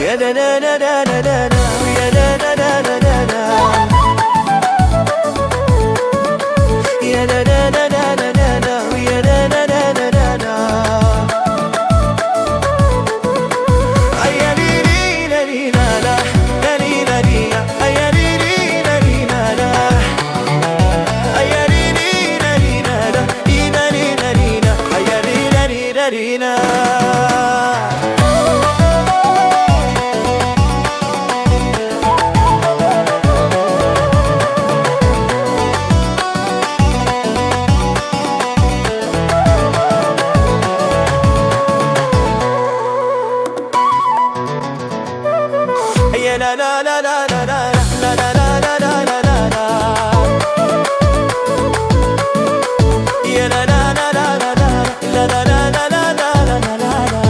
يا لا لا لا لا لا لا يا لا لا لا لا لا لا يا لا لا لا لا لا لا يا لا لا لا لا لا لا يا لي لي لا لي لا لا لا لي لا لي يا لي لي لا لي لا لا يا لي لي لا لي لا لا لا لي لا لي لا يا لي لا لي لا لي لا لا لا لا لا لا لا لا لا لا لا لا لا لا لا يا لا لا لا لا لا لا لا لا لا لا لا لا لا لا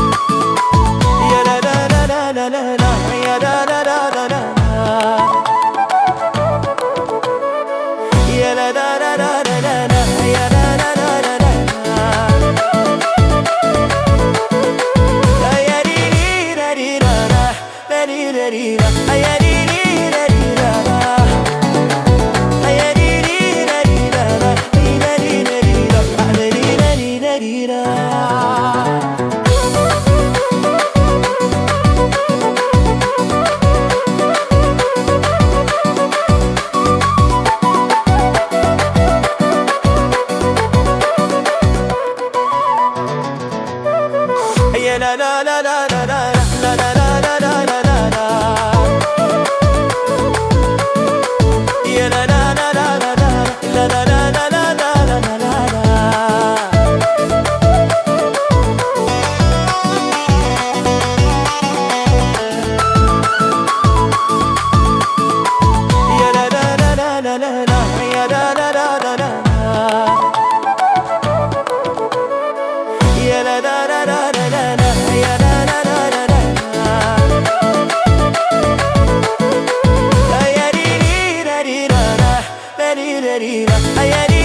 يا لا لا لا لا لا لا يا لا لا لا لا لا يا لا لا لا لا لا لا يا لا لا لا لا لا يا لي لي لا لي لا لا لا لي لا لي لا يا لي لي لا لي لا لا يا لي لي لا لي لا لا لا لي لا لي لا لا لي لا لي لا لي لا يا لا لا لا لا لا لا لا لا لا لا لا لا لا لا يا لا لا لا لا لا لا لا لا لا لا لا لا لا لا يا لا لا لا لا لا لا يا لا لا لا لا لا يا لا لا لا لا لا لا يا لا لا لا لا لا يا لي لي لا لي لا لا لا لي لا لي لا يا لي